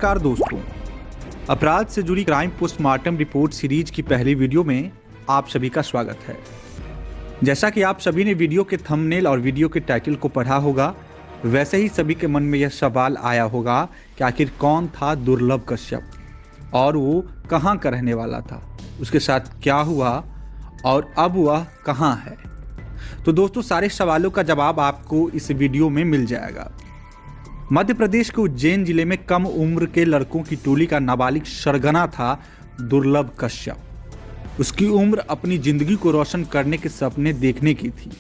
नमस्कार दोस्तों, अपराध से जुड़ी क्राइम पोस्टमार्टम रिपोर्ट सीरीज की पहली वीडियो में आप सभी का स्वागत है। जैसा कि आप सभी ने वीडियो के थंबनेल और वीडियो के टाइटल को पढ़ा होगा, वैसे ही सभी के मन में यह सवाल आया होगा कि आखिर कौन था दुर्लभ कश्यप और वो कहाँ का रहने वाला था, उसके साथ क्या हुआ और अब वह कहाँ है। तो दोस्तों, सारे सवालों का जवाब आपको इस वीडियो में मिल जाएगा। मध्य प्रदेश के उज्जैन जिले में कम उम्र के लड़कों की टोली का नाबालिग सरगना था दुर्लभ कश्यप। उसकी उम्र अपनी जिंदगी को रोशन करने के सपने देखने की थी,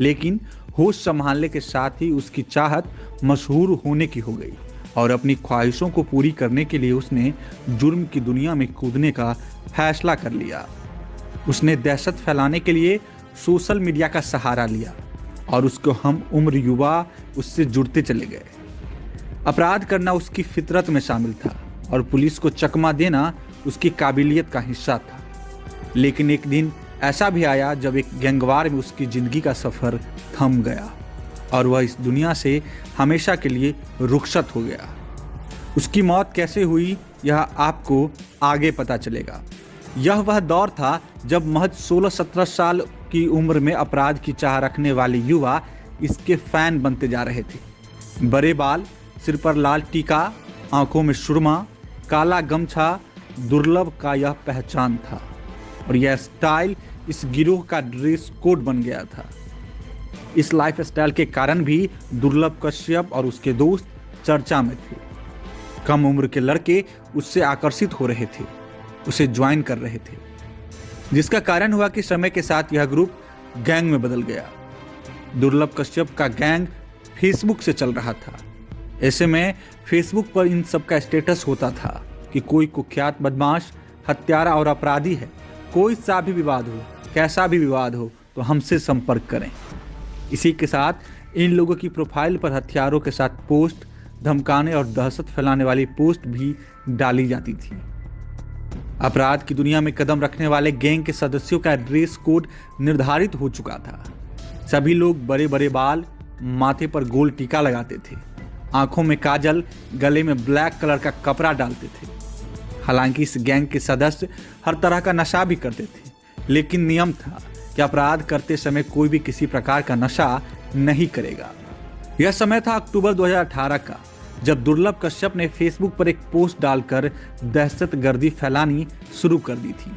लेकिन होश संभालने के साथ ही उसकी चाहत मशहूर होने की हो गई और अपनी ख्वाहिशों को पूरी करने के लिए उसने जुर्म की दुनिया में कूदने का फैसला कर लिया। उसने दहशत फैलाने के लिए सोशल मीडिया का सहारा लिया और उसको हम उम्र युवा उससे जुड़ते चले गए। अपराध करना उसकी फितरत में शामिल था और पुलिस को चकमा देना उसकी काबिलियत का हिस्सा था। लेकिन एक दिन ऐसा भी आया जब एक गैंगवार में उसकी जिंदगी का सफर थम गया और वह इस दुनिया से हमेशा के लिए रुखसत हो गया। उसकी मौत कैसे हुई यह आपको आगे पता चलेगा। यह वह दौर था जब महज 16-17 साल की उम्र में अपराध की चाह रखने वाले युवा इसके फैन बनते जा रहे थे। बड़े बाल, सिर पर लाल टीका, आंखों में सुरमा, काला गमछा दुर्लभ का यह पहचान था और यह स्टाइल इस गिरोह का ड्रेस कोड बन गया था। इस लाइफ स्टाइल के कारण भी दुर्लभ कश्यप और उसके दोस्त चर्चा में थे। कम उम्र के लड़के उससे आकर्षित हो रहे थे, उसे ज्वाइन कर रहे थे, जिसका कारण हुआ कि समय के साथ यह ग्रुप गैंग में बदल गया। दुर्लभ कश्यप का गैंग फेसबुक से चल रहा था। ऐसे में फेसबुक पर इन सब का स्टेटस होता था कि कोई कुख्यात बदमाश, हत्यारा और अपराधी है। कोई सा भी विवाद हो, कैसा भी विवाद हो, तो हमसे संपर्क करें। इसी के साथ इन लोगों की प्रोफाइल पर हथियारों के साथ पोस्ट, धमकाने और दहशत फैलाने वाली पोस्ट भी डाली जाती थी। अपराध की दुनिया में कदम रखने वाले गैंग के सदस्यों का ड्रेस कोड निर्धारित हो चुका था। सभी लोग बड़े बड़े बाल, माथे पर गोल टीका लगाते थे, आंखों में काजल, गले में ब्लैक कलर का कपड़ा डालते थे। हालांकि इस गैंग के सदस्य हर तरह का नशा भी करते थे, लेकिन नियम था कि अपराध करते समय कोई भी किसी प्रकार का नशा नहीं करेगा। यह समय था अक्टूबर 2018 का, जब दुर्लभ कश्यप ने फेसबुक पर एक पोस्ट डालकर दहशतगर्दी फैलानी शुरू कर दी थी।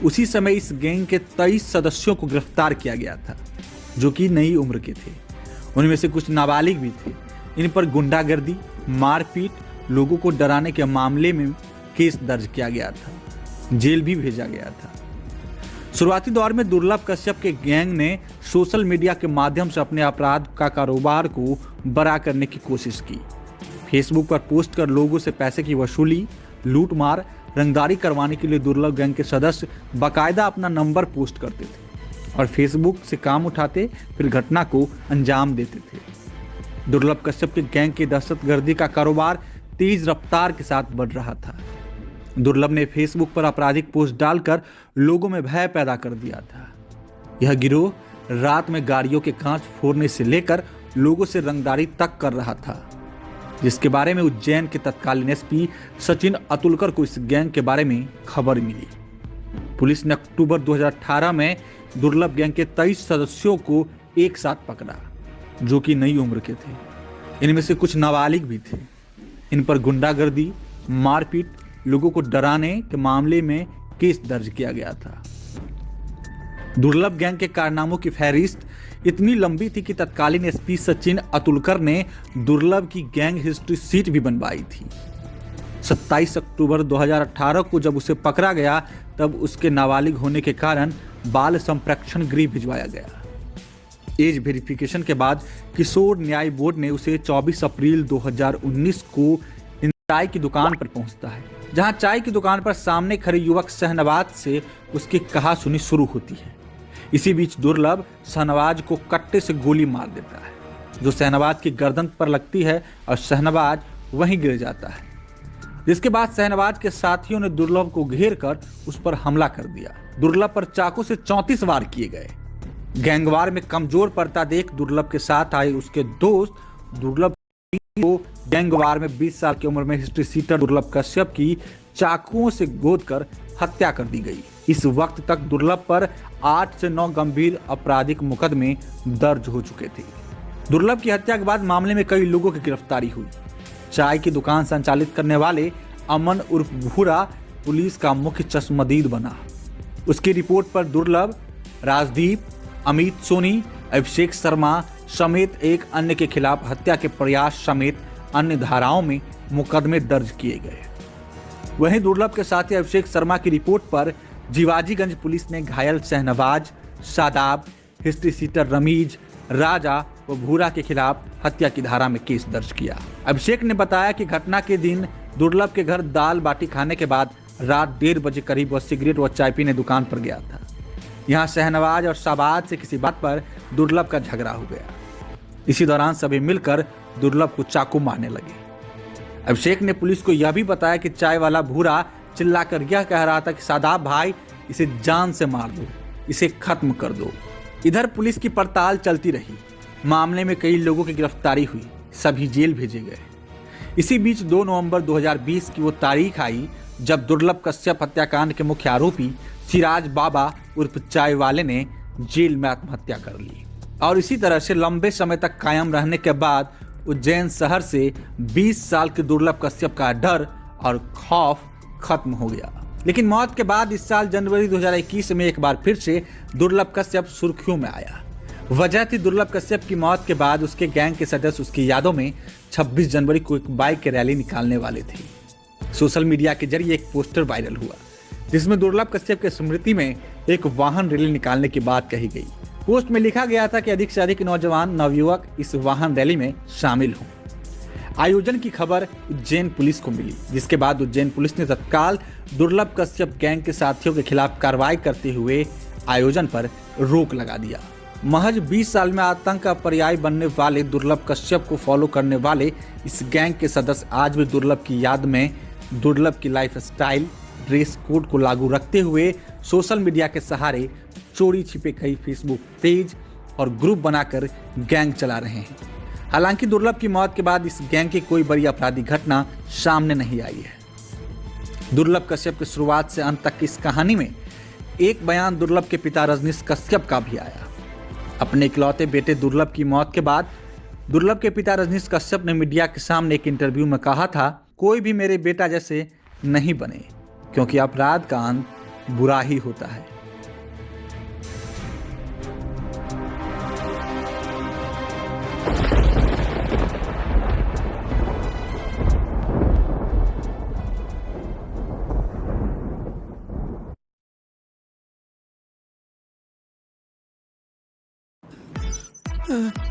उसी समय इस गैंग के 23 सदस्यों को गिरफ्तार किया गया था, जो कि नई उम्र के थे। उनमें से कुछ नाबालिग भी थे। इन पर गुंडागर्दी, मारपीट, लोगों को डराने के मामले में केस दर्ज किया गया था, जेल भी भेजा गया था। शुरुआती दौर में दुर्लभ कश्यप के गैंग ने सोशल मीडिया के माध्यम से अपने अपराध का कारोबार को बड़ा करने की कोशिश की। फेसबुक पर पोस्ट कर लोगों से पैसे की वसूली, लूटमार, रंगदारी करवाने के लिए दुर्लभ गैंग के सदस्य बाकायदा अपना नंबर पोस्ट करते थे और फेसबुक से काम उठाते, फिर घटना को अंजाम देते थे। दुर्लभ कश्यप के गैंग की दहशतगर्दी का कारोबार तेज रफ्तार के साथ बढ़ रहा था। दुर्लभ ने फेसबुक पर आपराधिक पोस्ट डालकर लोगों में भय पैदा कर दिया था। यह गिरोह रात में गाड़ियों के कांच फोड़ने से लेकर लोगों से रंगदारी तक कर रहा था, जिसके बारे में उज्जैन के तत्कालीन एसपी सचिन अतुलकर को इस गैंग के बारे में खबर मिली। पुलिस ने अक्टूबर 2018 में दुर्लभ गैंग के 23 सदस्यों को एक साथ पकड़ा, जो कि नई उम्र के थे। इनमें से कुछ नाबालिग भी थे। इन पर गुंडागर्दी, मारपीट, लोगों को डराने के मामले में केस दर्ज किया गया था। दुर्लभ गैंग के कारनामों की फहरिस्त इतनी लंबी थी कि तत्कालीन एसपी सचिन अतुलकर ने दुर्लभ की गैंग हिस्ट्री शीट भी बनवाई थी। 27 अक्टूबर 2018 को जब उसे पकड़ा गया, तब उसके नाबालिग होने के कारण बाल संप्रेक्षण गृह भिजवाया गया। एज वेरिफिकेशन के बाद किशोर न्याय बोर्ड ने उसे 24 अप्रैल 2019 को चाय की दुकान पर पहुंचता है, जहां चाय की दुकान पर सामने खड़े युवक शहनवाज से उसकी कहासुनी शुरू होती है। इसी बीच दुर्लभ शहनवाज को कट्टे से गोली मार देता है, जो शहनवाज की गर्दन पर लगती है और शहनवाज वहीं गिर जाता है। जिसके बाद शहनवाज के साथियों ने दुर्लभ को घेर कर उस पर हमला कर दिया। दुर्लभ पर चाकू से 34 वार किए गए। गैंगवार में कमजोर पड़ता देख दुर्लभ के साथ आए उसके दोस्त दुर्लभ को गैंगवार में 20 साल की उम्र में हिस्ट्री सीटर दुर्लभ कश्यप की चाकुओं से गोदकर हत्या कर दी गई। इस वक्त तक दुर्लभ पर 8 से 9 गंभीर आपराधिक मुकदमे दर्ज हो चुके थे। दुर्लभ की हत्या के बाद मामले में कई लोगों की गिरफ्तारी हुई। चाय की दुकान संचालित करने वाले अमन उर्फ भूरा पुलिस का मुख्य चश्मदीद बना। उसकी रिपोर्ट पर दुर्लभ, राजदीप, अमित सोनी, अभिषेक शर्मा समेत एक अन्य के खिलाफ हत्या के प्रयास समेत अन्य धाराओं में मुकदमे दर्ज किए गए। वहीं दुर्लभ के साथी अभिषेक शर्मा की रिपोर्ट पर जीवाजीगंज पुलिस ने घायल शहनवाज, शादाब, हिस्ट्री सीटर रमीज, राजा व भूरा के खिलाफ हत्या की धारा में केस दर्ज किया। अभिषेक ने बताया कि घटना के दिन दुर्लभ के घर दाल बाटी खाने के बाद रात 1:30 बजे करीब वह सिगरेट व चाय पीने दुकान पर गया था। यहाँ शहनवाज और शाबाज से किसी बात पर दुर्लभ का झगड़ा हो गया। इसी दौरान सभी मिलकर दुर्लभ को चाकू मारने लगे। अभिषेक ने पुलिस को यह भी बताया कि चाय वाला भूरा चिल्लाकर यह कह रहा था कि शादाब भाई, इसे जान से मार दो, इसे खत्म कर दो। इधर पुलिस की पड़ताल चलती रही। मामले में कई लोगों की गिरफ्तारी हुई, सभी जेल भेजे गए। इसी बीच 2 नवंबर 2020 की वो तारीख आई जब दुर्लभ कश्यप हत्याकांड के मुख्य आरोपी सिराज बाबा उर्फ चाय वाले ने जेल में आत्महत्या कर ली। और इसी तरह से लंबे समय तक कायम रहने के बाद उज्जैन शहर से 20 साल के दुर्लभ कश्यप का डर और खौफ खत्म हो गया। लेकिन मौत के बाद इस साल जनवरी 2021 में एक बार फिर से दुर्लभ कश्यप सुर्खियों में आया। वजह थी दुर्लभ कश्यप की मौत के बाद उसके गैंग के सदस्य उसकी यादों में 26 जनवरी को एक बाइक की रैली निकालने वाले थे। सोशल मीडिया के जरिए एक पोस्टर वायरल हुआ जिसमें दुर्लभ कश्यप के स्मृति में एक वाहन रैली निकालने की बात कही गई। पोस्ट में लिखा गया था कि अधिक से अधिक नौजवान नवयुवक इस वाहन रैली में शामिल हों। आयोजन की खबर उज्जैन पुलिस को मिली, जिसके बाद उज्जैन पुलिस ने तत्काल दुर्लभ कश्यप गैंग के साथियों के खिलाफ कार्रवाई करते हुए आयोजन पर रोक लगा दिया। महज 20 साल में आतंक का पर्याय बनने वाले दुर्लभ कश्यप को फॉलो करने वाले इस गैंग के सदस्य आज भी दुर्लभ की याद में दुर्लभ की लाइफ स्टाइल, ड्रेस कोड को लागू रखते हुए सोशल मीडिया के सहारे चोरी छिपे कई फेसबुक पेज और ग्रुप बनाकर गैंग चला रहे हैं। हालांकि दुर्लभ की मौत के बाद इस गैंग की कोई बड़ी आपराधिक घटना सामने नहीं आई है। दुर्लभ कश्यप की शुरुआत से अंत तक की इस कहानी में एक बयान दुर्लभ के पिता रजनीश कश्यप का भी आया। अपने इकलौते बेटे दुर्लभ की मौत के बाद दुर्लभ के पिता रजनीश कश्यप ने मीडिया के सामने एक इंटरव्यू में कहा था, कोई भी मेरे बेटा जैसे नहीं बने, क्योंकि अपराध का अंत बुरा ही होता है।